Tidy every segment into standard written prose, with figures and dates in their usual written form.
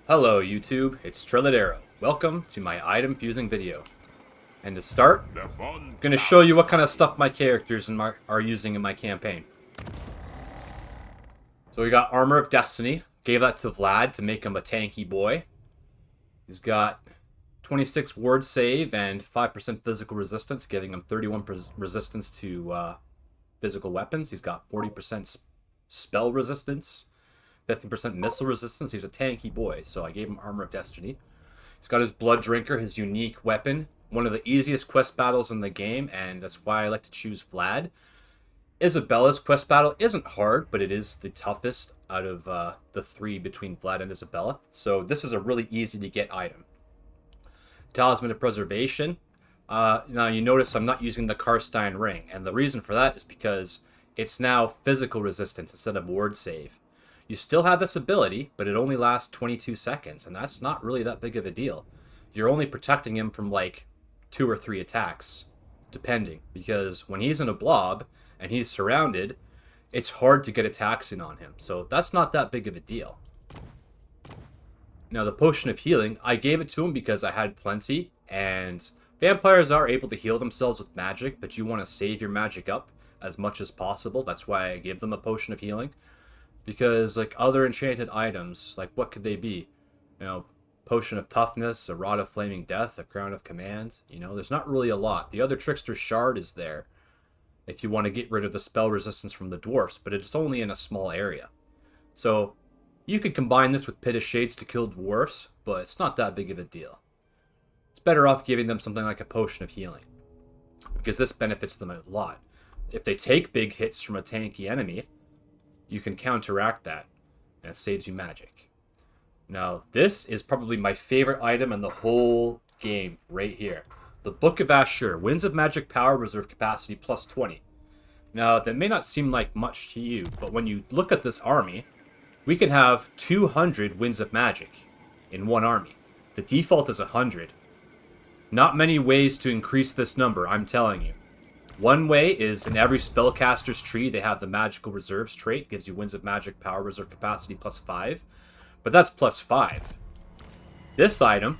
Hello YouTube, it's Trilladero. Welcome to my item fusing video. And to start, The I'm fun going to show has you what kind of started. stuff my characters are using in my campaign. So we got Armor of Destiny, gave that to Vlad to make him a tanky boy. He's got 26 ward save and 5% physical resistance, giving him 31 resistance to physical weapons. He's got 40% spell resistance, 50% missile resistance. He's a tanky boy, so I gave him Armor of Destiny. He's got his Blood Drinker, his unique weapon. One of the easiest quest battles in the game, and that's why I like to choose Vlad. Isabella's quest battle isn't hard, but it is the toughest out of the three between Vlad and Isabella. So this is a really easy to get item. Talisman of Preservation. Now you notice I'm not using the Karstein Ring, and the reason for that is because it's now physical resistance instead of ward save. You still have this ability, but it only lasts 22 seconds, and that's not really that big of a deal. You're only protecting him from like 2 or 3 attacks, depending, because when he's in a blob and he's surrounded, it's hard to get attacks in on him, so that's not that big of a deal. Now the Potion of Healing, I gave it to him because I had plenty, and vampires are able to heal themselves with magic, but you want to save your magic up as much as possible. That's why I gave them a Potion of Healing. Because, like, other enchanted items, like, what could they be? You know, Potion of Toughness, a Rod of Flaming Death, a Crown of Command. You know, there's not really a lot. The other Trickster's Shard is there if you want to get rid of the spell resistance from the dwarfs, but it's only in a small area. So, you could combine this with Pit of Shades to kill dwarfs, but it's not that big of a deal. It's better off giving them something like a Potion of Healing, because this benefits them a lot. If they take big hits from a tanky enemy, you can counteract that, and it saves you magic. Now, this is probably my favorite item in the whole game, right here. The Book of Ashur, Winds of Magic Power, Reserve Capacity, plus 20. Now, that may not seem like much to you, but when you look at this army, we can have 200 Winds of Magic in one army. The default is 100. Not many ways to increase this number, I'm telling you. One way is in every spellcaster's tree, they have the Magical Reserves trait. Gives you Winds of Magic Power, Reserve Capacity, plus 5. But that's plus 5. This item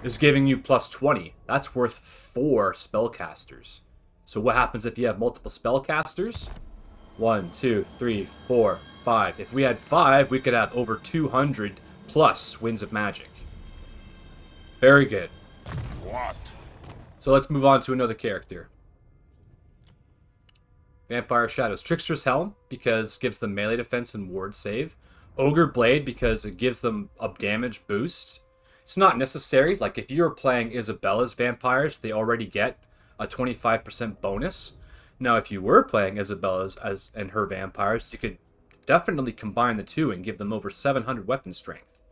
is giving you plus 20. That's worth 4 spellcasters. So what happens if you have multiple spellcasters? 1, 2, 3, 4, 5. If we had 5, we could have over 200 plus Winds of Magic. Very good. What? So let's move on to another character. Vampire Shadows. Trickster's Helm, because it gives them melee defense and ward save. Ogre Blade, because it gives them a damage boost. It's not necessary. Like, if you're playing Isabella's vampires, they already get a 25% bonus. Now, if you were playing Isabella's and her vampires, you could definitely combine the two and give them over 700 weapon strength.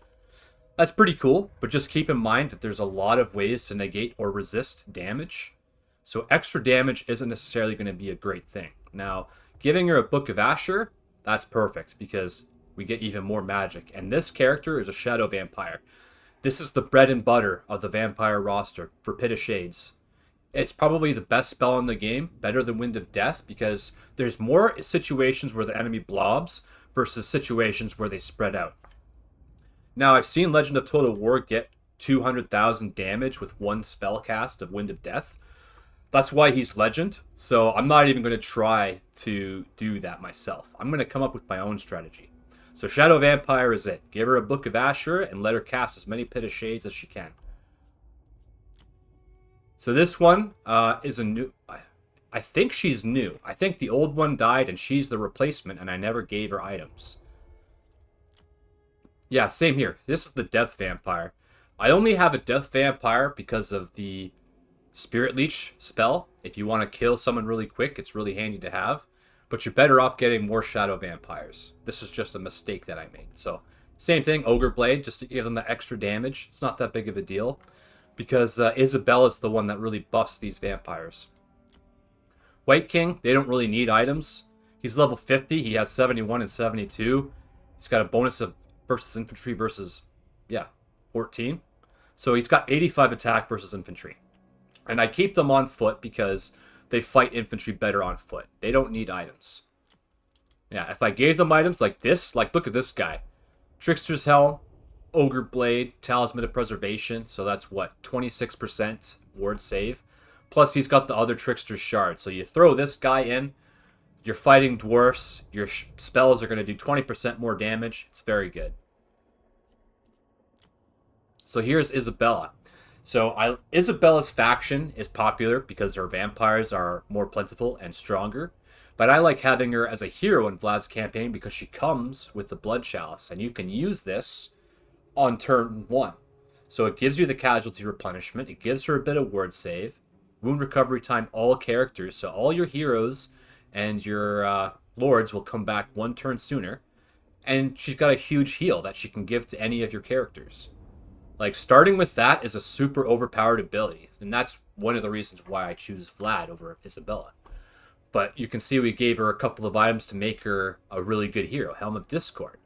That's pretty cool, but just keep in mind that there's a lot of ways to negate or resist damage. So extra damage isn't necessarily going to be a great thing. Now, giving her a Book of Ashur, that's perfect because we get even more magic. And this character is a Shadow Vampire. This is the bread and butter of the vampire roster for Pit of Shades. It's probably the best spell in the game, better than Wind of Death, because there's more situations where the enemy blobs versus situations where they spread out. Now, I've seen Legend of Total War get 200,000 damage with one spell cast of Wind of Death. That's why he's legend, so I'm not even going to try to do that myself. I'm going to come up with my own strategy. So Shadow Vampire is it. Give her a Book of Ashur and let her cast as many Pit of Shades as she can. So this one is a new... I think she's new. I think the old one died and she's the replacement and I never gave her items. Yeah, same here. This is the Death Vampire. I only have a Death Vampire because of the Spirit Leech spell. If you want to kill someone really quick, it's really handy to have. But you're better off getting more Shadow Vampires. This is just a mistake that I made. So, same thing, Ogre Blade, just to give them the extra damage. It's not that big of a deal. Because Isabella's the one that really buffs these vampires. White King, they don't really need items. He's level 50, he has 71 and 72. He's got a bonus of versus infantry versus, 14. So he's got 85 attack versus infantry. And I keep them on foot because they fight infantry better on foot. They don't need items. Yeah, if I gave them items like this, like look at this guy. Trickster's Helm, Ogre Blade, Talisman of Preservation, so that's what, 26% ward save. Plus he's got the other Trickster's Shard, so you throw this guy in, you're fighting dwarfs, your spells are going to do 20% more damage. It's very good. So here's Isabella. So Isabella's faction is popular because her vampires are more plentiful and stronger. But I like having her as a hero in Vlad's campaign because she comes with the Blood Chalice. And you can use this on turn 1. So it gives you the casualty replenishment. It gives her a bit of ward save. Wound recovery time all characters. So all your heroes and your lords will come back 1 turn sooner. And she's got a huge heal that she can give to any of your characters. Like, starting with that is a super overpowered ability. And that's one of the reasons why I choose Vlad over Isabella. But you can see we gave her a couple of items to make her a really good hero. Helm of Discord.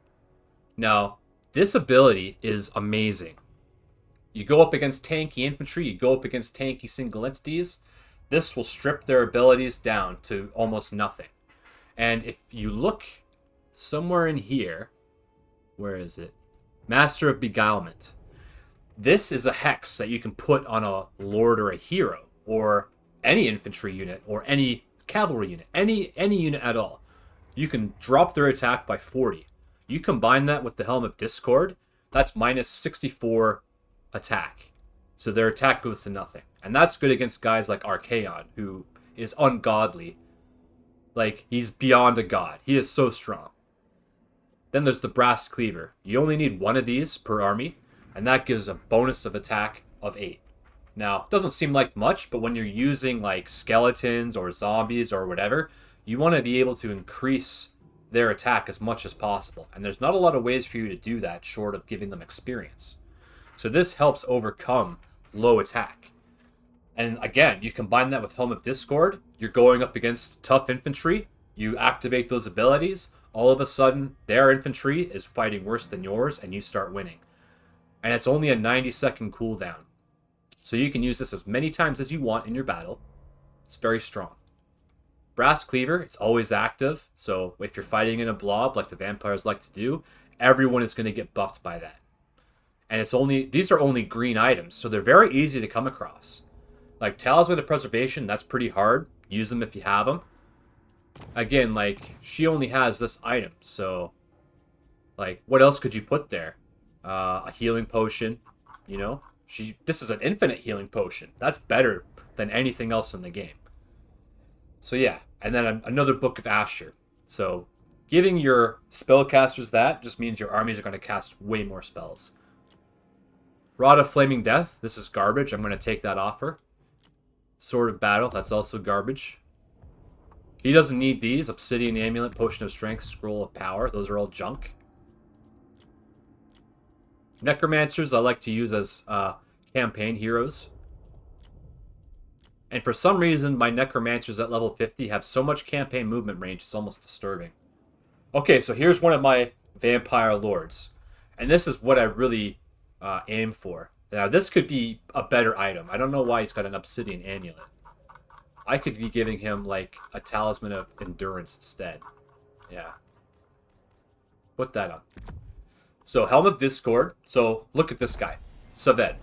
Now, this ability is amazing. You go up against tanky infantry, you go up against tanky single entities. This will strip their abilities down to almost nothing. And if you look somewhere in here, where is it? Master of Beguilement. This is a hex that you can put on a lord or a hero, or any infantry unit, or any cavalry unit, any unit at all. You can drop their attack by 40. You combine that with the Helm of Discord, that's minus 64 attack. So their attack goes to nothing. And that's good against guys like Archaon, who is ungodly. Like, he's beyond a god. He is so strong. Then there's the Brass Cleaver. You only need 1 of these per army, and that gives a bonus of attack of 8. Now, it doesn't seem like much, but when you're using like skeletons or zombies or whatever, you want to be able to increase their attack as much as possible. And there's not a lot of ways for you to do that short of giving them experience. So this helps overcome low attack. And again, you combine that with Helm of Discord, you're going up against tough infantry, you activate those abilities, all of a sudden their infantry is fighting worse than yours and you start winning. And it's only a 90-second cooldown. So you can use this as many times as you want in your battle. It's very strong. Brass Cleaver, it's always active. So if you're fighting in a blob like the vampires like to do, everyone is going to get buffed by that. And these are only green items, so they're very easy to come across. Like Talisman of Preservation, that's pretty hard. Use them if you have them. Again, like, she only has this item, so like, what else could you put there? A healing potion, you know? This is an infinite healing potion. That's better than anything else in the game. So yeah, and then another Book of Asher. So giving your spellcasters that just means your armies are going to cast way more spells. Rod of Flaming Death, this is garbage. I'm going to take that off her. Sword of Battle, that's also garbage. He doesn't need these. Obsidian Amulet, Potion of Strength, Scroll of Power. Those are all junk. Necromancers I like to use as campaign heroes. And for some reason, my Necromancers at level 50 have so much campaign movement range, it's almost disturbing. Okay, so here's one of my Vampire Lords. And this is what I really aim for. Now, this could be a better item. I don't know why he's got an Obsidian Amulet. I could be giving him, like, a Talisman of Endurance instead. Yeah. Put that on. So, Helm of Discord. So, look at this guy. Saved.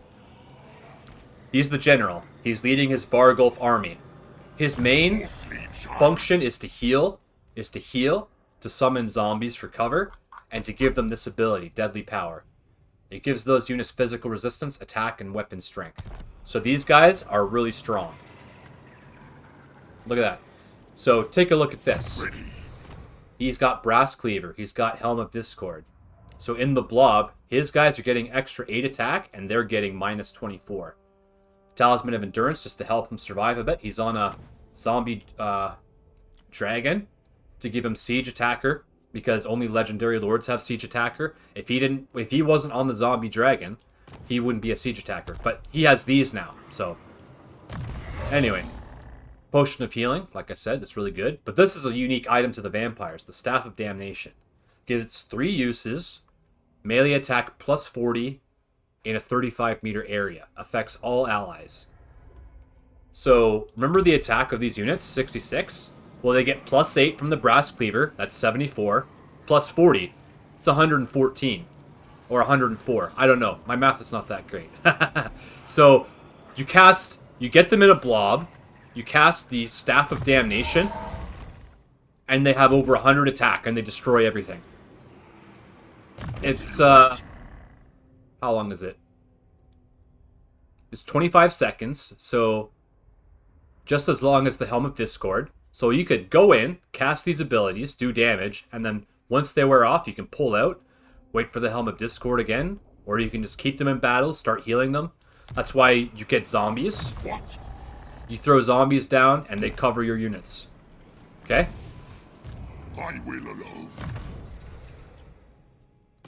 He's the general. He's leading his Vargulf army. His main function is to heal, to summon zombies for cover, and to give them this ability, Deadly Power. It gives those units physical resistance, attack, and weapon strength. So these guys are really strong. Look at that. So take a look at this. He's got Brass Cleaver. He's got Helm of Discord. So in the blob, his guys are getting extra 8 attack, and they're getting minus 24. Talisman of Endurance, just to help him survive a bit. He's on a zombie dragon to give him Siege Attacker, because only Legendary Lords have Siege Attacker. If he wasn't on the zombie dragon, he wouldn't be a Siege Attacker. But he has these now, so... Anyway. Potion of Healing, like I said, that's really good. But this is a unique item to the vampires, the Staff of Damnation. Gives 3 uses, melee attack plus 40 in a 35-meter area. Affects all allies. So, remember the attack of these units, 66? Well, they get plus 8 from the Brass Cleaver, that's 74, plus 40, it's 114. Or 104. I don't know. My math is not that great. So, you get them in a blob, you cast the Staff of Damnation, and they have over 100 attack, and they destroy everything. It's, how long is it? It's 25 seconds, so just as long as the Helm of Discord. So you could go in, cast these abilities, do damage, and then once they wear off, you can pull out, wait for the Helm of Discord again, or you can just keep them in battle, start healing them. That's why you get zombies. What? You throw zombies down, and they cover your units. Okay? I will alone.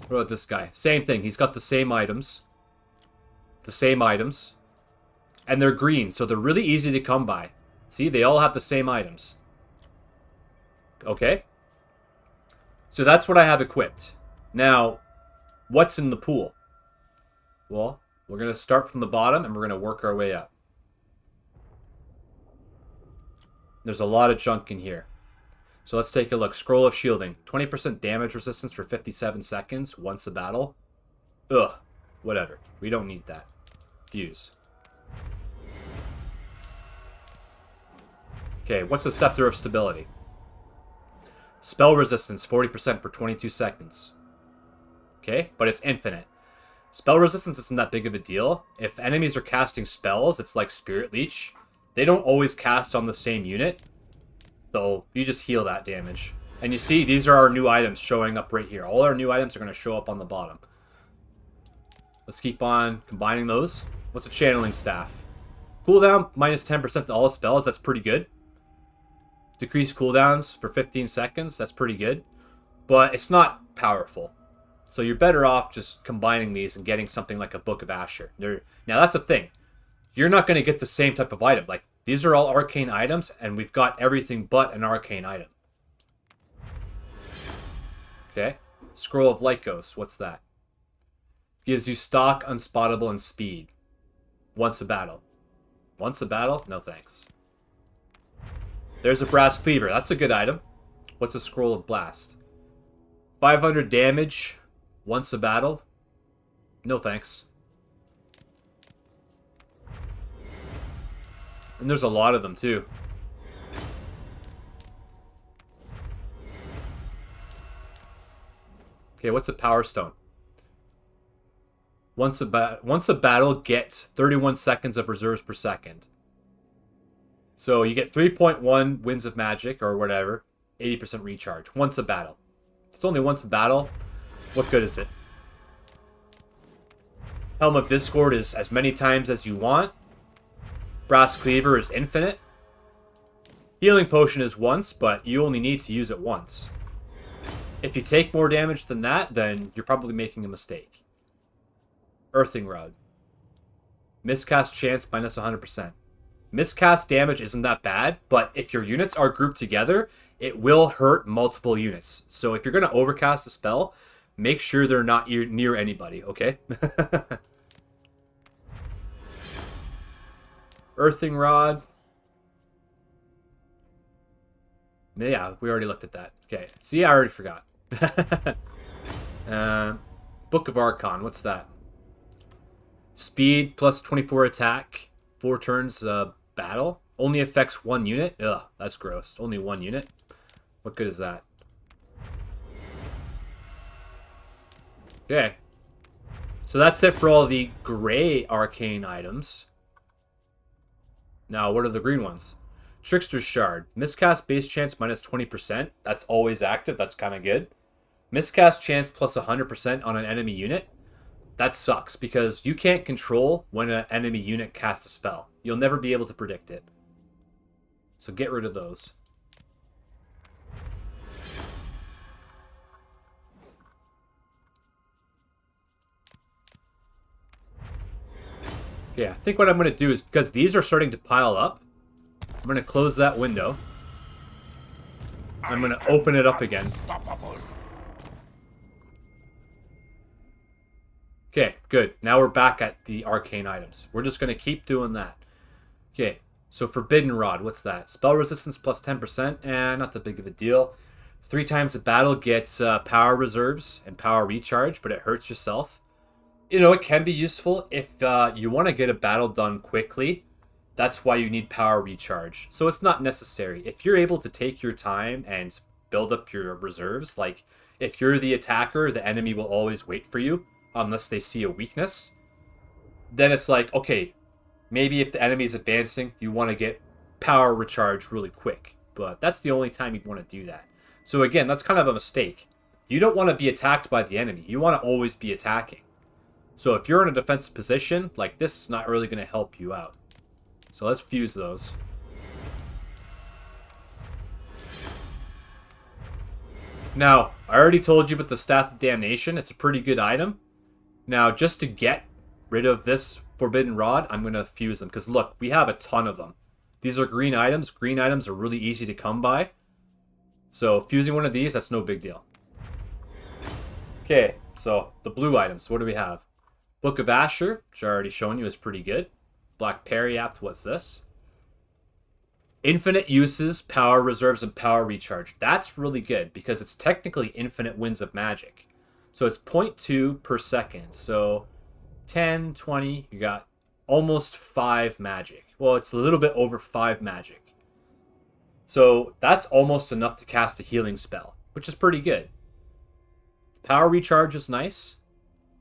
What about this guy? Same thing. He's got the same items. The same items. And they're green, so they're really easy to come by. See, they all have the same items. Okay? So that's what I have equipped. Now, what's in the pool? Well, we're going to start from the bottom, and we're going to work our way up. There's a lot of junk in here. So let's take a look. Scroll of Shielding. 20% damage resistance for 57 seconds once a battle. Ugh. Whatever. We don't need that. Fuse. Okay, what's the Scepter of Stability? Spell resistance, 40% for 22 seconds. Okay, but it's infinite. Spell resistance isn't that big of a deal. If enemies are casting spells, it's like Spirit Leech. They don't always cast on the same unit. So you just heal that damage. And you see, these are our new items showing up right here. All our new items are going to show up on the bottom. Let's keep on combining those. What's a Channeling Staff? Cooldown, minus 10% to all spells. That's pretty good. Decrease cooldowns for 15 seconds. That's pretty good. But it's not powerful. So you're better off just combining these and getting something like a Book of Asher. Now that's the thing. You're not going to get the same type of item. Like, these are all arcane items, and we've got everything but an arcane item. Okay. Scroll of Light Ghost. What's that? Gives you stock, unspottable, and speed. Once a battle. Once a battle? No thanks. There's a Brass Cleaver. That's a good item. What's a Scroll of Blast? 500 damage. Once a battle? No thanks. And there's a lot of them too. Okay, what's a Power Stone? Once a battle gets 31 seconds of reserves per second. So you get 3.1 Winds of Magic or whatever, 80% recharge once a battle. If it's only once a battle, what good is it? Helm of Discord is as many times as you want. Brass Cleaver is infinite. Healing Potion is once, but you only need to use it once. If you take more damage than that, then you're probably making a mistake. Earthing Rod. Miscast chance minus 100%. Miscast damage isn't that bad, but if your units are grouped together, it will hurt multiple units. So if you're going to overcast a spell, make sure they're not near anybody, okay? Earthing Rod. Yeah, we already looked at that. Okay, see, I already forgot. Book of Archon, what's that? Speed plus 24 attack, 4 turns battle. Only affects 1 unit. Ugh, that's gross. Only 1 unit. What good is that? Okay. So that's it for all the gray arcane items. Now, what are the green ones? Trickster's Shard. Miscast base chance minus 20%. That's always active. That's kind of good. Miscast chance plus 100% on an enemy unit. That sucks because you can't control when an enemy unit casts a spell. You'll never be able to predict it. So get rid of those. Yeah, I think what I'm going to do is, because these are starting to pile up, I'm going to close that window. I'm going to open it up again. Okay, good. Now we're back at the arcane items. We're just going to keep doing that. Okay, so Forbidden Rod, what's that? Spell resistance plus 10%, not that big of a deal. 3 times a battle gets power reserves and power recharge, but it hurts yourself. You know, it can be useful if you want to get a battle done quickly. That's why you need power recharge. So it's not necessary. If you're able to take your time and build up your reserves, like if you're the attacker, the enemy will always wait for you unless they see a weakness. Then it's like, okay, maybe if the enemy's advancing, you want to get power recharge really quick. But that's the only time you'd want to do that. So again, that's kind of a mistake. You don't want to be attacked by the enemy. You want to always be attacking. So if you're in a defensive position, like this is not really going to help you out. So let's fuse those. Now, I already told you about the Staff of Damnation. It's a pretty good item. Now, just to get rid of this Forbidden Rod, I'm going to fuse them. Because look, we have a ton of them. These are green items. Green items are really easy to come by. So fusing one of these, that's no big deal. Okay, so the blue items. What do we have? Book of Asher, which I already shown you is pretty good. Black Periapt, what's this? Infinite uses, power reserves, and power recharge. That's really good because it's technically infinite winds of magic. So it's 0.2 per second. So 10, 20, you got almost 5 magic. Well, it's a little bit over 5 magic. So that's almost enough to cast a healing spell, which is pretty good. Power recharge is nice.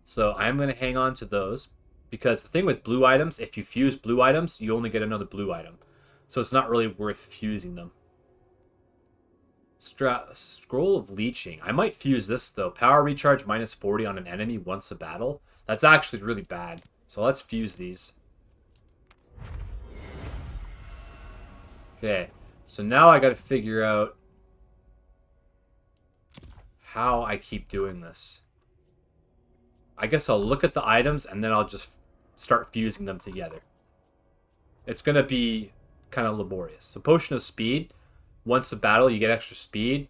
So I'm going to hang on to those. Because the thing with blue items, if you fuse blue items, you only get another blue item. So it's not really worth fusing them. Scroll of Leeching. I might fuse this, though. Power recharge minus 40 on an enemy once a battle. That's actually really bad. So let's fuse these. Okay. So now I got to figure out how I keep doing this. I guess I'll look at the items and then I'll just start fusing them together. It's going to be kind of laborious. So Potion of Speed. Once a battle, you get extra speed.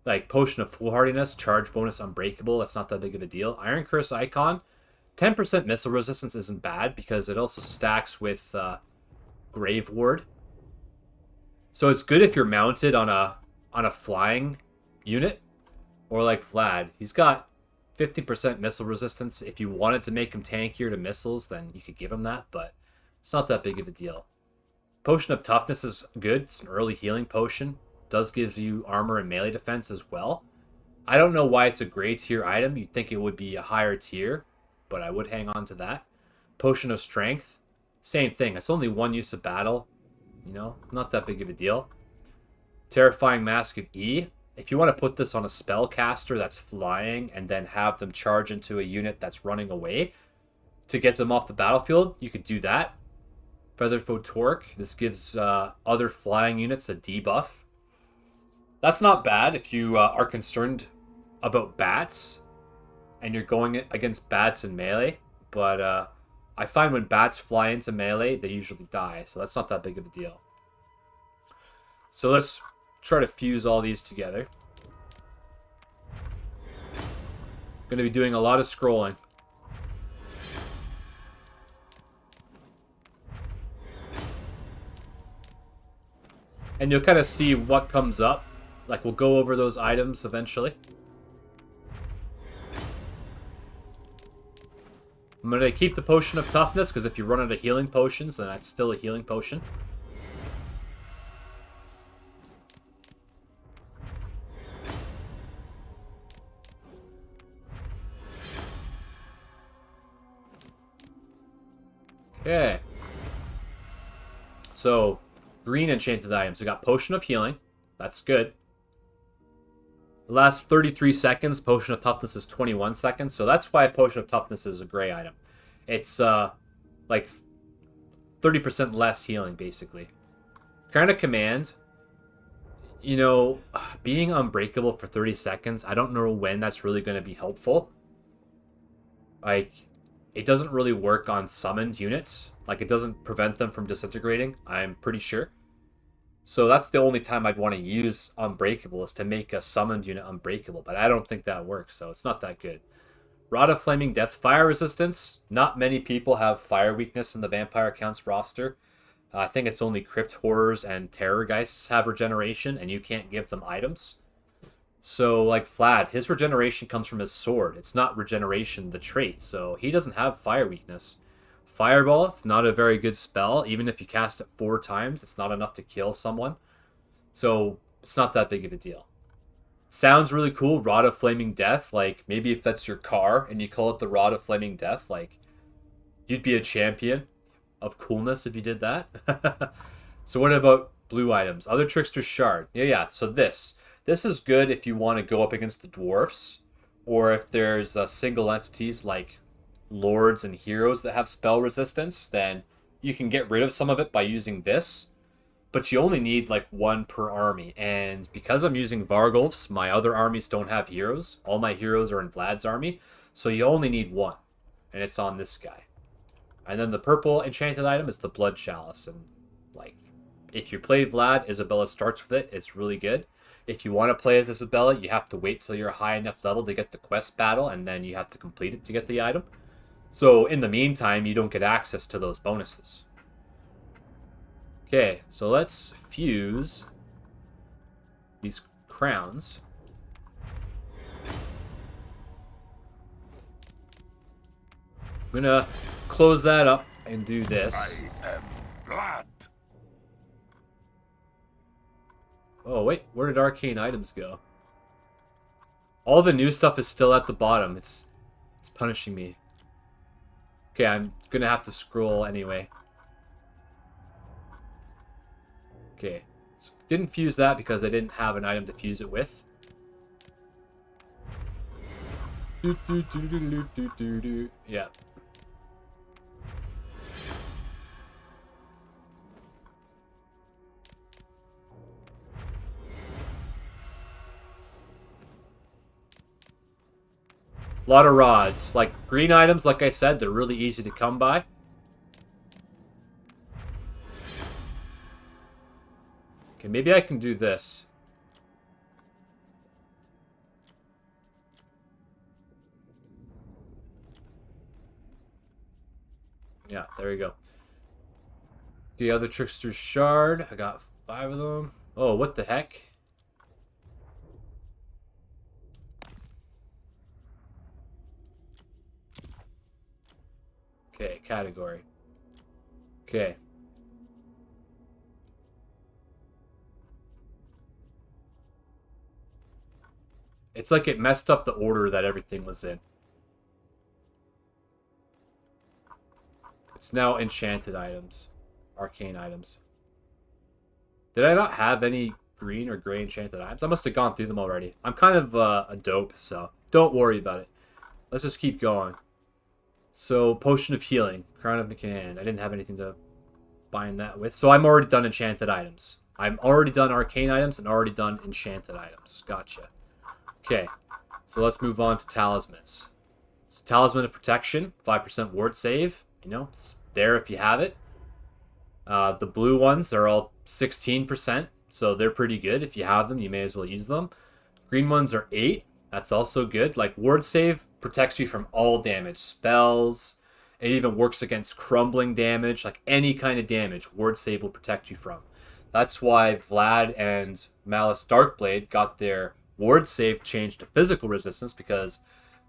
Like Potion of Foolhardiness, charge bonus unbreakable. That's not that big of a deal. Iron Curse Icon. 10% missile resistance isn't bad because it also stacks with Grave Ward. So it's good if you're mounted on a flying unit. Or like Vlad. He's got 50% missile resistance. If you wanted to make him tankier to missiles, then you could give him that, but it's not that big of a deal. Potion of Toughness is good. It's an early healing potion. Does give you armor and melee defense as well. I don't know why it's a gray tier item. You'd think it would be a higher tier, but I would hang on to that. Potion of Strength. Same thing. It's only one use of battle. You know, not that big of a deal. Terrifying Mask of E. If you want to put this on a spellcaster that's flying and then have them charge into a unit that's running away to get them off the battlefield, you could do that. Featherfoot Torque. This gives other flying units a debuff. That's not bad if you are concerned about bats and you're going against bats in melee. But I find when bats fly into melee, they usually die. So that's not that big of a deal. So let's try to fuse all these together. Going to be doing a lot of scrolling. And you'll kind of see what comes up. Like, we'll go over those items eventually. I'm going to keep the Potion of Toughness, because if you run out of healing potions, then that's still a healing potion. Okay. So, green enchanted items. We got Potion of Healing. That's good. The last 33 seconds, Potion of Toughness is 21 seconds. So that's why Potion of Toughness is a gray item. It's like 30% less healing, basically. Kind of command. You know, being unbreakable for 30 seconds, I don't know when that's really going to be helpful. Like, it doesn't really work on summoned units. Like, it doesn't prevent them from disintegrating, I'm pretty sure. So that's the only time I'd want to use Unbreakable, is to make a summoned unit unbreakable. But I don't think that works, so it's not that good. Rod of Flaming Death, fire resistance. Not many people have fire weakness in the Vampire Counts roster. I think it's only Crypt Horrors and Terror Geists have regeneration, and you can't give them items. So, like Vlad, his regeneration comes from his sword. It's not regeneration, the trait. So, he doesn't have fire weakness. Fireball, it's not a very good spell. Even if you cast it 4 times, it's not enough to kill someone. So, it's not that big of a deal. Sounds really cool, Rod of Flaming Death. Like, maybe if that's your car and you call it the Rod of Flaming Death, like, you'd be a champion of coolness if you did that. So what about blue items? Other Trickster Shard. Yeah. So this is good if you want to go up against the dwarfs, or if there's single entities like lords and heroes that have spell resistance. Then you can get rid of some of it by using this. But you only need like 1 per army, and because I'm using Vargulfs, my other armies don't have heroes. All my heroes are in Vlad's army, so you only need 1, and it's on this guy. And then the purple enchanted item is the Blood Chalice, and like, if you play Vlad, Isabella starts with it. It's really good. If you want to play as Isabella, you have to wait till you're high enough level to get the quest battle, and then you have to complete it to get the item. So in the meantime, you don't get access to those bonuses. Okay, so let's fuse these crowns. I'm gonna close that up and do this. I am Vlad. Oh, wait, where did arcane items go? All the new stuff is still at the bottom. It's punishing me. Okay, I'm gonna have to scroll anyway. Okay, so didn't fuse that because I didn't have an item to fuse it with. Yeah. A lot of rods. Like, green items, like I said, they're really easy to come by. Okay, maybe I can do this. Yeah, there we go. The other Trickster's Shard. I got 5 of them. Oh, what the heck? Okay, category. Okay. It's like it messed up the order that everything was in. It's now enchanted items. Arcane items. Did I not have any green or gray enchanted items? I must have gone through them already. I'm kind of a dope, so don't worry about it. Let's just keep going. So, Potion of Healing. Crown of McCann. I didn't have anything to bind that with. So I'm already done enchanted items. I'm already done arcane items and already done enchanted items. Gotcha. Okay, so let's move on to talismans. So Talisman of Protection, 5% ward save. You know, it's there if you have it. The blue ones are all 16%, so they're pretty good. If you have them, you may as well use them. Green ones are 8. That's also good. Like, ward save protects you from all damage. Spells. It even works against crumbling damage. Like, any kind of damage, ward save will protect you from. That's why Vlad and Malice Darkblade got their ward save changed to physical resistance, because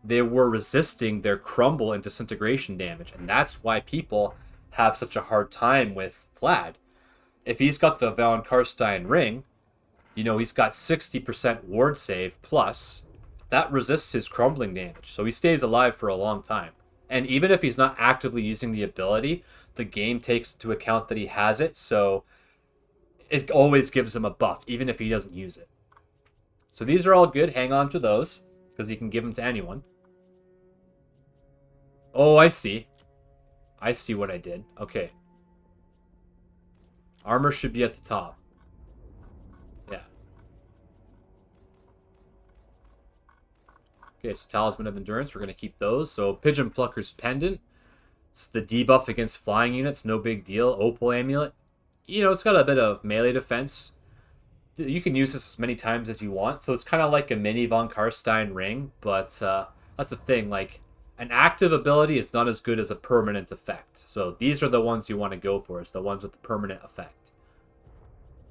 they were resisting their crumble and disintegration damage. And that's why people have such a hard time with Vlad. If he's got the Van Karstein ring, you know, he's got 60% ward save plus. That resists his crumbling damage, so he stays alive for a long time. And even if he's not actively using the ability, the game takes into account that he has it, so it always gives him a buff, even if he doesn't use it. So these are all good. Hang on to those, because you can give them to anyone. Oh, I see. I see what I did. Okay. Armor should be at the top. Yeah. Okay, so Talisman of Endurance, we're going to keep those. So Pigeon Plucker's Pendant. It's the debuff against flying units, no big deal. Opal Amulet. You know, it's got a bit of melee defense. You can use this as many times as you want. So it's kind of like a mini Von Karstein ring, but that's the thing. Like, an active ability is not as good as a permanent effect. So these are the ones you want to go for, is the ones with the permanent effect.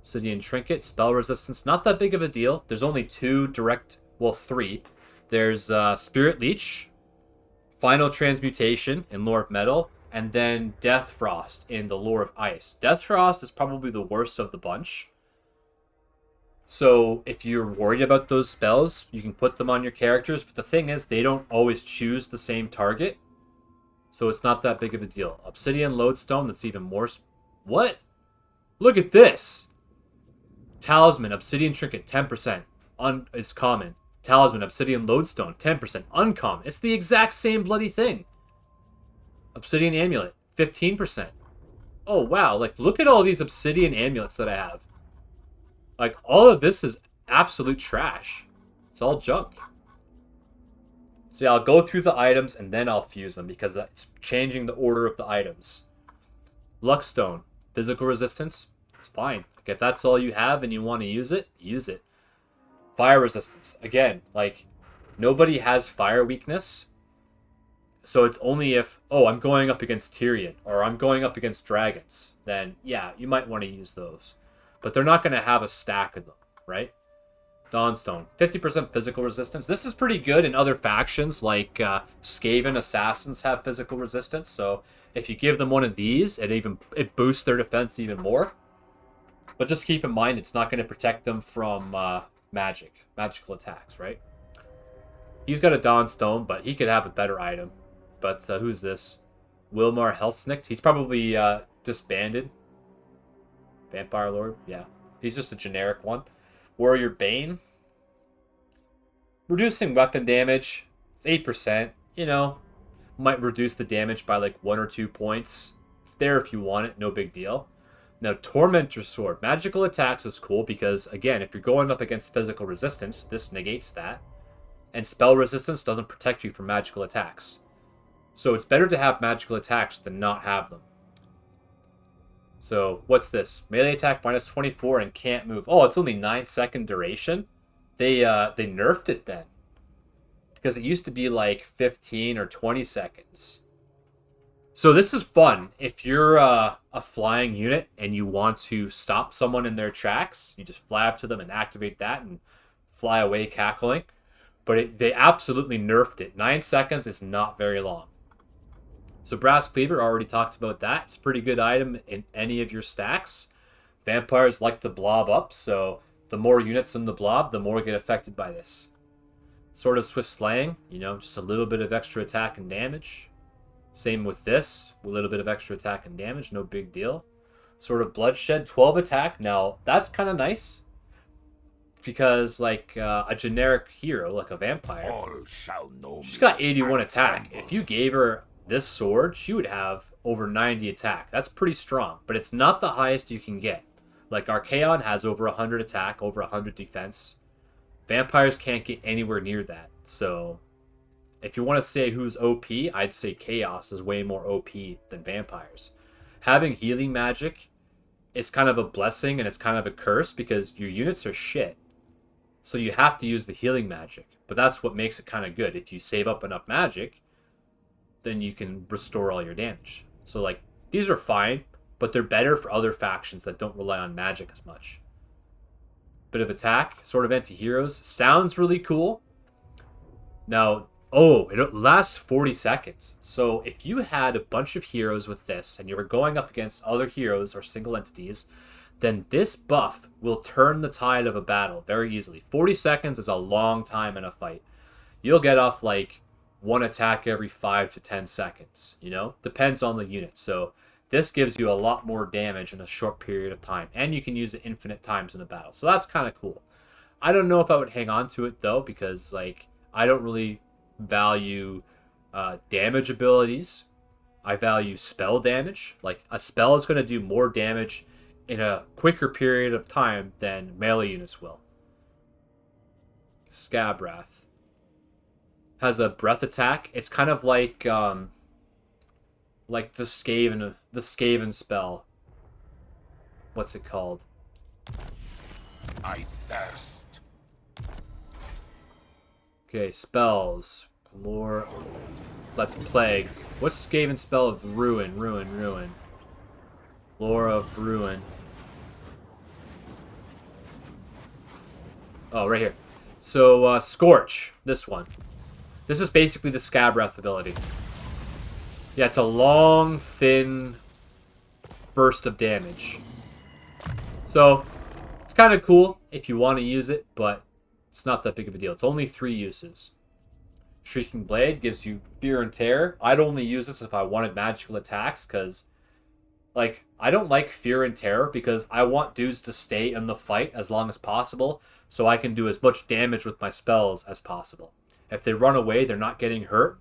Obsidian Trinket, spell resistance, not that big of a deal. There's only two direct, well, three. There's Spirit Leech, Final Transmutation in Lore of Metal, and then Death Frost in the Lore of Ice. Death Frost is probably the worst of the bunch. So if you're worried about those spells, you can put them on your characters. But the thing is, they don't always choose the same target. So it's not that big of a deal. Obsidian Lodestone, that's even more... What? Look at this! Talisman, Obsidian Trinket, 10%. Is common. Talisman, Obsidian Lodestone, 10%. Uncommon. It's the exact same bloody thing. Obsidian Amulet, 15%. Oh, wow. Like, look at all these Obsidian Amulets that I have. Like, all of this is absolute trash. It's all junk. So yeah, I'll go through the items and then I'll fuse them because it's changing the order of the items. Luckstone, physical resistance, it's fine. Like, if that's all you have and you want to use it, use it. Fire resistance, again, like, nobody has fire weakness. So it's only if, oh, I'm going up against Tyrion or I'm going up against dragons, then yeah, you might want to use those. But they're not going to have a stack of them, right? Dawnstone, 50% physical resistance. This is pretty good in other factions, like Skaven Assassins have physical resistance. So if you give them one of these, it boosts their defense even more. But just keep in mind, it's not going to protect them from magical attacks, right? He's got a Dawnstone, but he could have a better item. But who's this? Wilmar Helsnicht. He's probably disbanded. Vampire Lord, yeah. He's just a generic one. Warrior Bane. Reducing weapon damage. It's 8%. You know, might reduce the damage by like 1 or 2 points. It's there if you want it, no big deal. Now, Tormentor Sword. Magical attacks is cool because, again, if you're going up against physical resistance, this negates that. And spell resistance doesn't protect you from magical attacks. So it's better to have magical attacks than not have them. So, what's this? Melee attack minus 24 and can't move. Oh, it's only 9-second duration? They nerfed it then. Because it used to be like 15 or 20 seconds. So this is fun. If you're a flying unit and you want to stop someone in their tracks, you just fly up to them and activate that and fly away cackling. But they absolutely nerfed it. 9 seconds is not very long. So Brass Cleaver, already talked about that. It's a pretty good item in any of your stacks. Vampires like to blob up, so the more units in the blob, the more get affected by this. Sword of Swift Slaying, you know, just a little bit of extra attack and damage. Same with this, a little bit of extra attack and damage, no big deal. Sword of Bloodshed, 12 attack. Now, that's kind of nice. Because, like, a generic hero, like a vampire, she's got 81 attack. If you gave her this sword, she would have over 90 attack. That's pretty strong, but it's not the highest you can get. Like Archaon has over 100 attack, over 100 defense. Vampires can't get anywhere near that. So if you want to say who's OP, I'd say Chaos is way more OP than vampires. Having healing magic is kind of a blessing and it's kind of a curse because your units are shit. So you have to use the healing magic. But that's what makes it kind of good. If you save up enough magic, then you can restore all your damage. So, like, these are fine, but they're better for other factions that don't rely on magic as much. Bit of attack, Sword of Anti-Heroes. Sounds really cool. Now, oh, it lasts 40 seconds. So, if you had a bunch of heroes with this, and you were going up against other heroes or single entities, then this buff will turn the tide of a battle very easily. 40 seconds is a long time in a fight. You'll get off, like, one attack every 5 to 10 seconds, you know? Depends on the unit. So this gives you a lot more damage in a short period of time. And you can use it infinite times in a battle. So that's kind of cool. I don't know if I would hang on to it, though, because, like, I don't really value damage abilities. I value spell damage. Like, a spell is going to do more damage in a quicker period of time than melee units will. Scabrath has a breath attack. It's kind of like the Skaven spell. What's it called? I thirst. Okay, spells. Lore. Let's plague. What's Skaven spell of ruin? Ruin. Lore of ruin. Oh, right here. So, Scorch. This one. This is basically the Scab Breath ability. Yeah, it's a long, thin burst of damage. So, it's kind of cool if you want to use it, but it's not that big of a deal. It's only 3 uses. Shrieking Blade gives you Fear and Terror. I'd only use this if I wanted magical attacks, because, like, I don't like Fear and Terror because I want dudes to stay in the fight as long as possible so I can do as much damage with my spells as possible. If they run away, they're not getting hurt.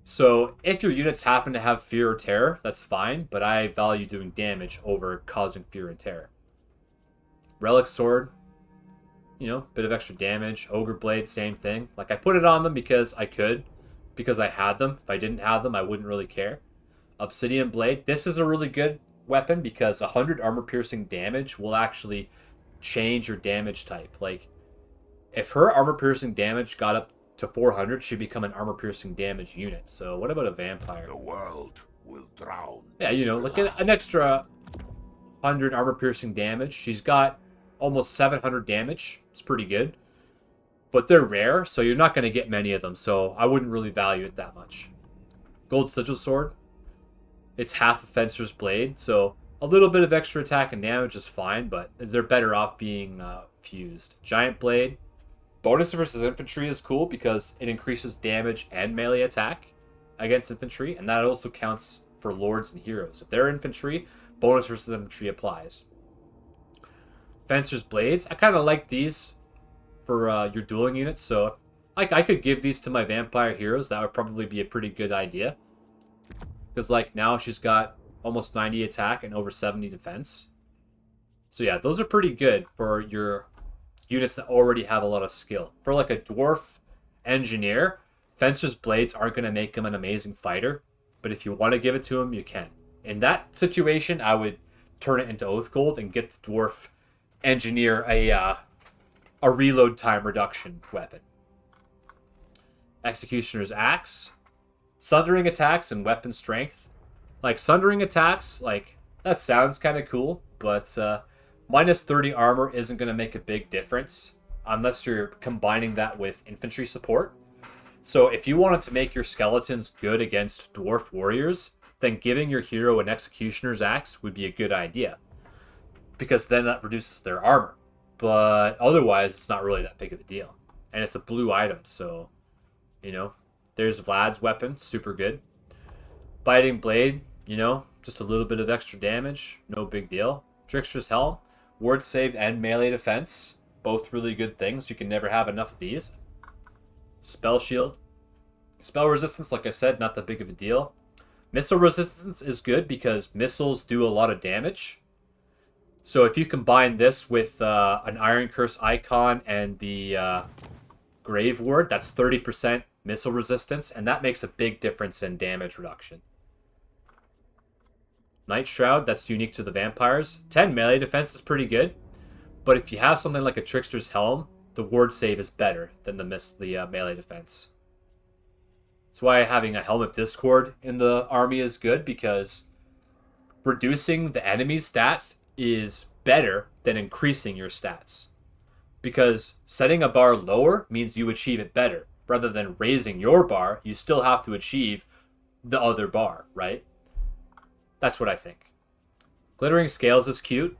So if your units happen to have Fear or Terror, that's fine, but I value doing damage over causing Fear and Terror. Relic Sword, you know, bit of extra damage. Ogre Blade, same thing. Like, I put it on them because I could, because I had them. If I didn't have them, I wouldn't really care. Obsidian Blade, this is a really good weapon because 100 armor-piercing damage will actually change your damage type. Like, if her armor-piercing damage got up to 400, she'd become an armor-piercing damage unit. So what about a vampire? The world will drown. Yeah, you know, like an extra 100 armor-piercing damage. She's got almost 700 damage. It's pretty good. But they're rare, so you're not going to get many of them, so I wouldn't really value it that much. Gold Sigil Sword. It's half a Fencer's Blade, so a little bit of extra attack and damage is fine, but they're better off being fused. Giant Blade. Bonus versus infantry is cool because it increases damage and melee attack against infantry, and that also counts for lords and heroes. If they're infantry, bonus versus infantry applies. Fencer's Blades. I kind of like these for your dueling units, so like I could give these to my vampire heroes. That would probably be a pretty good idea. Because, like, now she's got almost 90 attack and over 70 defense. So, yeah, those are pretty good for your units that already have a lot of skill. For, like, a dwarf engineer, Fencer's Blades aren't going to make him an amazing fighter. But if you want to give it to him, you can. In that situation, I would turn it into Oath Gold and get the dwarf engineer a reload time reduction weapon. Executioner's Axe. Sundering attacks and weapon strength. Like, sundering attacks, like, that sounds kind of cool, but minus 30 armor isn't going to make a big difference unless you're combining that with infantry support. So if you wanted to make your skeletons good against dwarf warriors, then giving your hero an executioner's axe would be a good idea, because then that reduces their armor. But otherwise, it's not really that big of a deal. And it's a blue item, so, you know, there's Vlad's weapon, super good. Biting Blade, you know, just a little bit of extra damage, no big deal. Trickster's Helm, ward save and melee defense, both really good things. You can never have enough of these. Spell Shield. Spell resistance, like I said, not that big of a deal. Missile resistance is good because missiles do a lot of damage. So if you combine this with an Iron Curse icon and the Grave Ward, that's 30% missile resistance, and that makes a big difference in damage reduction. Night Shroud, that's unique to the vampires. 10 melee defense is pretty good, but if you have something like a Trickster's Helm, the ward save is better than the melee defense. That's why having a Helm of Discord in the army is good, because reducing the enemy's stats is better than increasing your stats. Because setting a bar lower means you achieve it better. Rather than raising your bar, you still have to achieve the other bar, right? That's what I think. Glittering Scales is cute.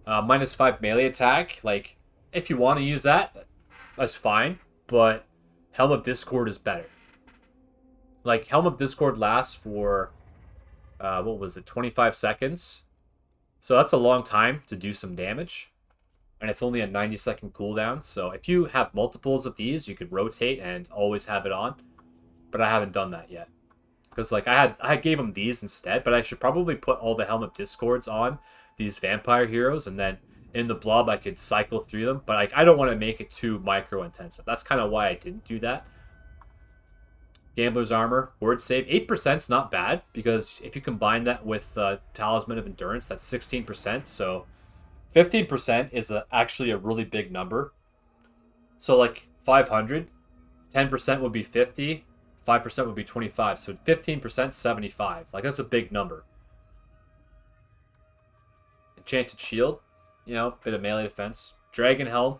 Minus 5 melee attack. Like, if you want to use that, that's fine. But Helm of Discord is better. Like, Helm of Discord lasts for, 25 seconds? So that's a long time to do some damage. And it's only a 90-second cooldown. So if you have multiples of these, you could rotate and always have it on. But I haven't done that yet. Because, like, I gave them these instead, but I should probably put all the Helm of Discords on these vampire heroes, and then in the blob I could cycle through them. But, like, I don't want to make it too micro-intensive. That's kind of why I didn't do that. Gambler's Armor, ward save. 8% is not bad, because if you combine that with Talisman of Endurance, that's 16%, so 15% is actually a really big number. So, like, 500, 10% would be 50, 5% would be 25, so 15%, 75. Like, that's a big number. Enchanted Shield, you know, bit of melee defense. Dragon Helm,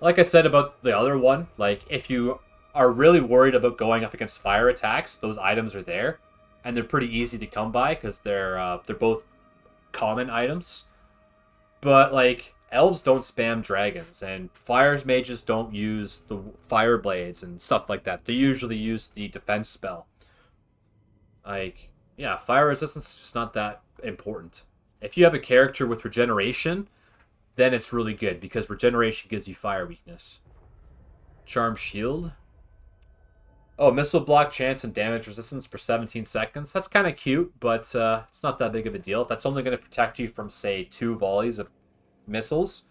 Like I said about the other one, like if you are really worried about going up against fire attacks, those items are there, and they're pretty easy to come by because they're both common items. But like elves don't spam dragons, and fires mages don't use the fire blades and stuff like that. They usually use the defense spell. Like yeah, fire resistance is just not that important. If you have a character with regeneration, then it's really good because regeneration gives you fire weakness. Charm shield. Oh, missile block chance and damage resistance for 17 seconds. That's kind of cute, but it's not that big of a deal. That's only going to protect you from, say, 2 volleys of missiles.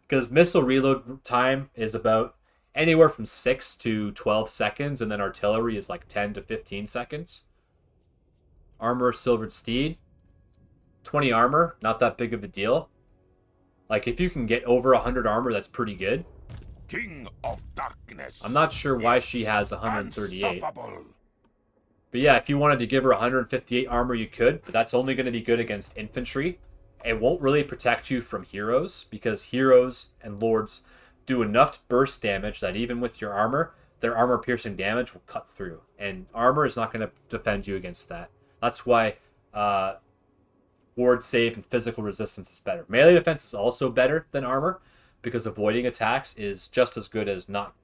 Because missile reload time is about anywhere from 6 to 12 seconds, and then artillery is like 10 to 15 seconds. Armor of Silvered Steed. 20 armor, not that big of a deal. Like, if you can get over 100 armor, that's pretty good. King of Darkness. I'm not sure why she has 138. Unstoppable. But yeah, if you wanted to give her 158 armor, you could. But that's only going to be good against infantry. It won't really protect you from heroes, because heroes and lords do enough burst damage that even with your armor, their armor-piercing damage will cut through. And armor is not going to defend you against that. That's why ward save and physical resistance is better. Melee defense is also better than armor, because avoiding attacks is just as good as not,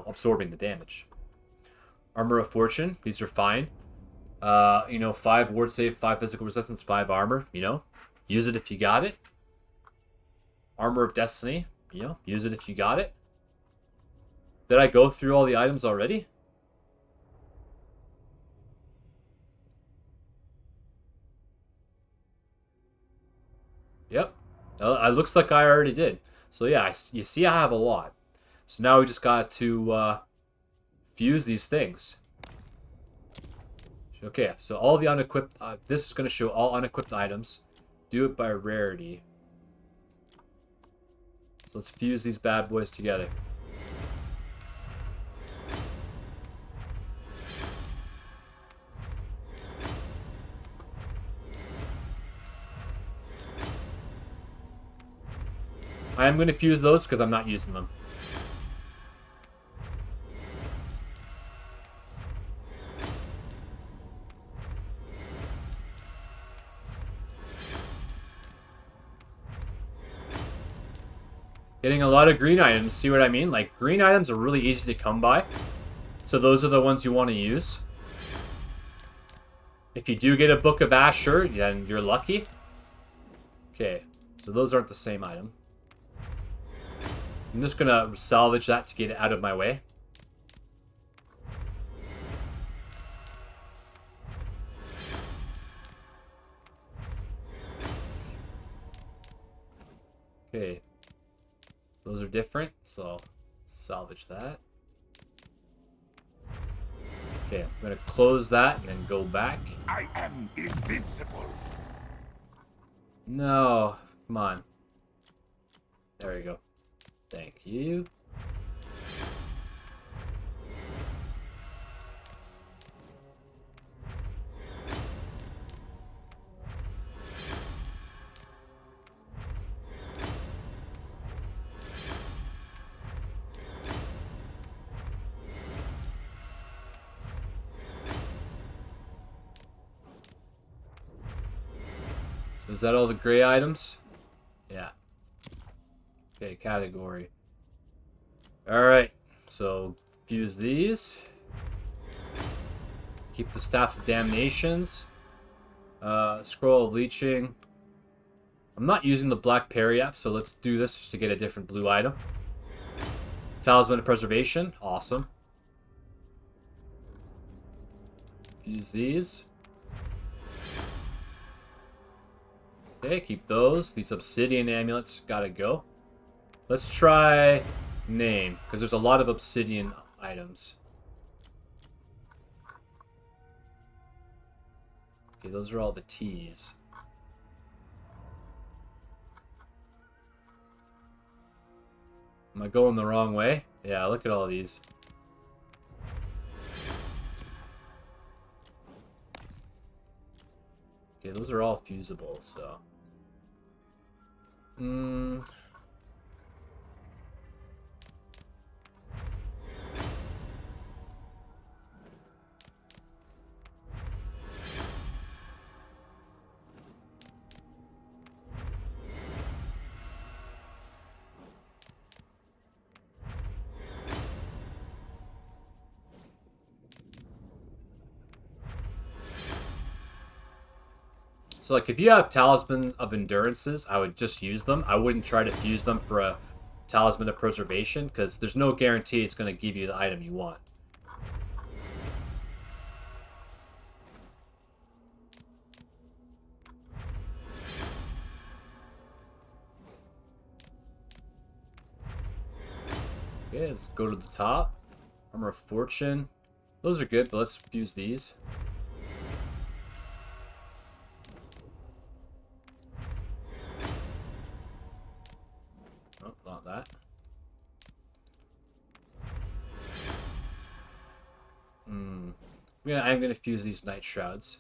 absorbing the damage. Armor of Fortune, these are fine. 5 ward save, 5 physical resistance, 5 armor, use it if you got it. Armor of Destiny, use it if you got it. Did I go through all the items already? Yep. It looks like I already did. So yeah, you see I have a lot. So now we just got to fuse these things. Okay, so all the unequipped... this is going to show all unequipped items. Do it by rarity. So let's fuse these bad boys together. I am going to fuse those because I'm not using them. Getting a lot of green items, see what I mean? Like, green items are really easy to come by. So those are the ones you want to use. If you do get a Book of Asher, then you're lucky. Okay, so those aren't the same item. I'm just going to salvage that to get it out of my way. Okay. Those are different, so I'll salvage that. Okay, I'm going to close that and then go back. I am invincible. No, come on. There we go. Thank you. So is that all the gray items? Yeah. Okay, category. Alright, so fuse these. Keep the Staff of Damnations. Scroll of Leeching. I'm not using the Black Parry app, so let's do this just to get a different blue item. Talisman of Preservation. Awesome. Fuse these. Okay, keep those. These Obsidian Amulets gotta go. Let's try name, because there's a lot of obsidian items. Okay, those are all the T's. Am I going the wrong way? Yeah, look at all these. Okay, those are all fusible, so... So, like, if you have Talisman of Endurances, I would just use them. I wouldn't try to fuse them for a Talisman of Preservation, because there's no guarantee it's going to give you the item you want. Okay, let's go to the top. Armor of Fortune. Those are good, but let's fuse these. Oh, not that. Yeah, I'm gonna fuse these Night Shrouds.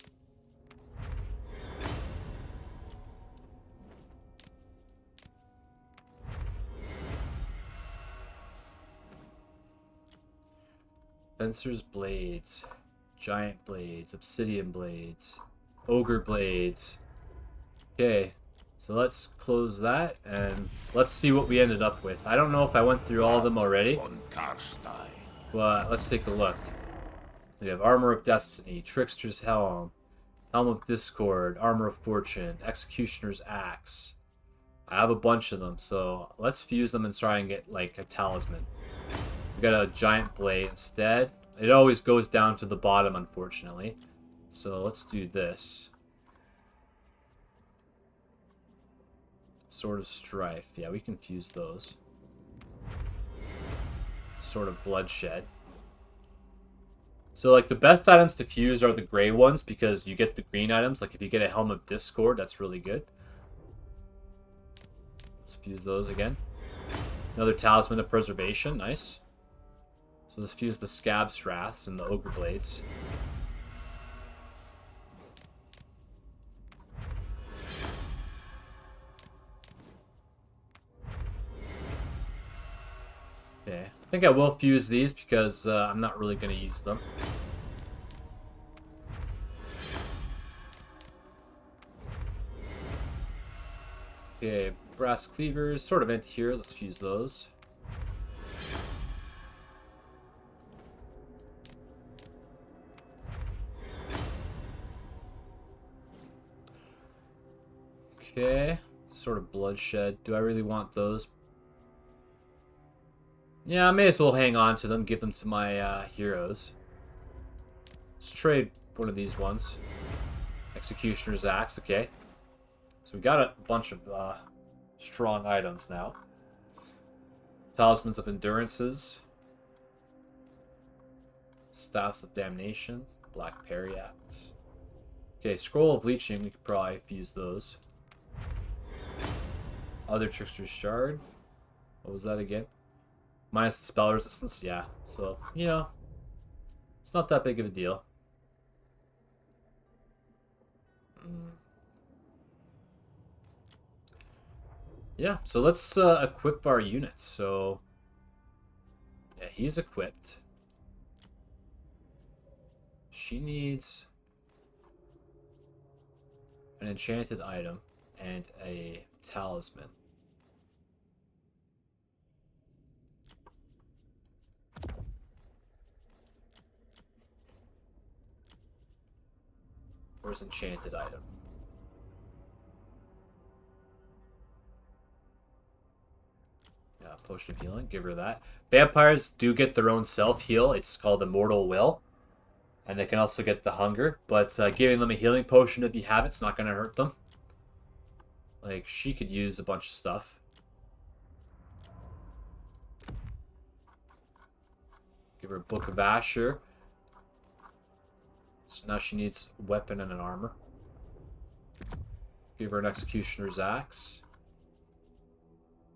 Fencer's Blades. Giant Blades. Obsidian Blades. Ogre Blades. Okay, so let's close that, and let's see what we ended up with. I don't know if I went through all of them already, but let's take a look. We have Armor of Destiny, Trickster's Helm, Helm of Discord, Armor of Fortune, Executioner's Axe. I have a bunch of them, so let's fuse them and try and get, like, a talisman. We got a Giant Blade instead. It always goes down to the bottom, unfortunately. So let's do this. Sword of Strife. Yeah, we can fuse those. Sword of Bloodshed. So, like, the best items to fuse are the gray ones, because you get the green items. Like, if you get a Helm of Discord, that's really good. Let's fuse those again. Another Talisman of Preservation. Nice. So let's fuse the Scab's Wraths and the Ogre Blades. Okay. I think I will fuse these because I'm not really going to use them. Okay, brass cleavers, sort of empty here. Let's fuse those. Okay, sort of bloodshed. Do I really want those? Yeah, I may as well hang on to them, give them to my heroes. Let's trade one of these ones. Executioner's Axe, okay. So we got a bunch of strong items now. Talismans of Endurances. Staffs of Damnation. Black Periaps. Okay, Scroll of Leeching, we could probably fuse those. Other Trickster's Shard. What was that again? Minus the spell resistance? Yeah. So, you know, it's not that big of a deal. Yeah, so let's equip our units. So, yeah, he's equipped. She needs an enchanted item and a talisman. Where's enchanted item? Yeah, potion of healing. Give her that. Vampires do get their own self-heal. It's called Immortal Will. And they can also get the hunger. But giving them a healing potion if you have it's not going to hurt them. Like, she could use a bunch of stuff. Give her a Book of Asher. So now she needs a weapon and an armor. Give her an Executioner's Axe.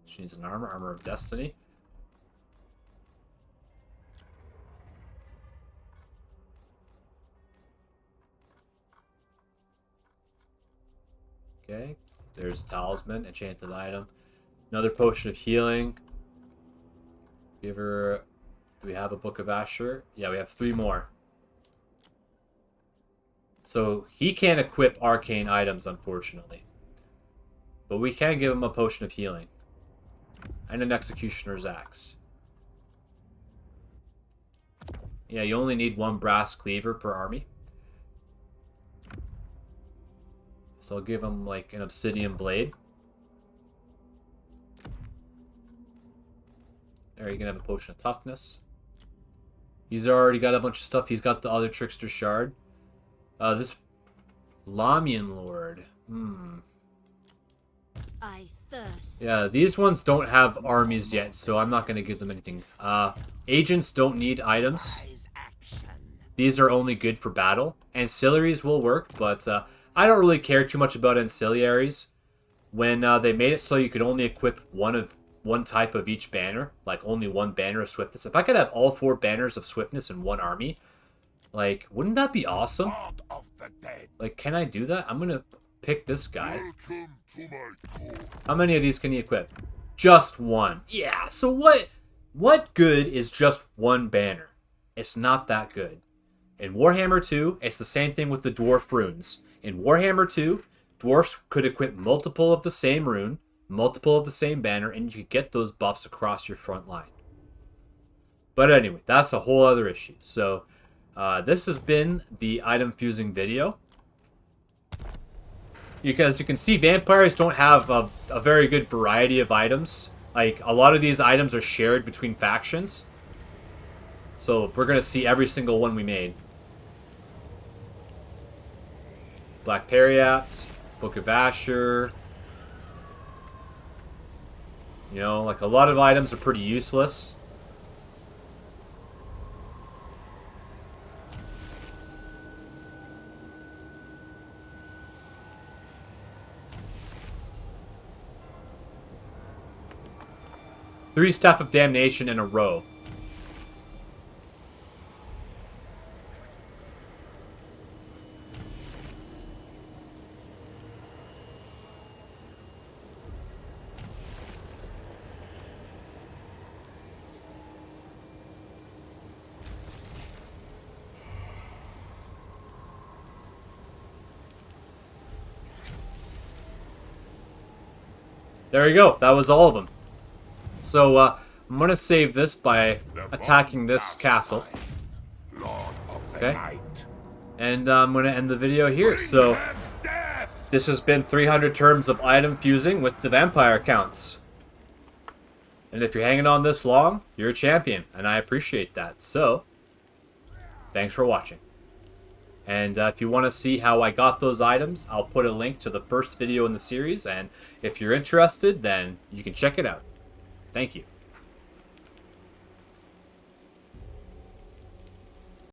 She needs an armor. Armor of Destiny. Okay. There's Talisman. Enchanted item. Another Potion of Healing. Give her... Do we have a Book of Asher? Yeah, we have 3 more. So he can't equip arcane items, unfortunately. But we can give him a Potion of Healing. And an Executioner's Axe. Yeah, you only need 1 brass cleaver per army. So I'll give him like an obsidian blade. There, you can have a potion of toughness. He's already got a bunch of stuff. He's got the other trickster shard. This Lamian Lord. I thirst. Yeah, these ones don't have armies yet, so I'm not going to give them anything. Agents don't need items. These are only good for battle. Ancillaries will work, but I don't really care too much about ancillaries. When they made it so you could only equip one type of each banner, like only one banner of swiftness. If I could have all 4 banners of swiftness in one army, like, wouldn't that be awesome? Like, can I do that? I'm gonna pick this guy. How many of these can he equip? Just one. Yeah, so what good is just one banner? It's not that good. In Warhammer 2, it's the same thing with the dwarf runes. In Warhammer 2, dwarfs could equip multiple of the same rune, multiple of the same banner, and you could get those buffs across your front line. But anyway, that's a whole other issue. So, this has been the item fusing video. Because you can see, vampires don't have a very good variety of items. Like, a lot of these items are shared between factions. So, we're going to see every single one we made. Black Periapt, Book of Asher. You know, like, a lot of items are pretty useless. Three Staff of Damnation in a row. There you go. That was all of them. So, I'm going to save this by attacking this castle. Okay? And I'm going to end the video here. So, this has been 300 terms of item fusing with the vampire counts. And if you're hanging on this long, you're a champion. And I appreciate that. So, thanks for watching. And if you want to see how I got those items, I'll put a link to the first video in the series. And if you're interested, then you can check it out. Thank you.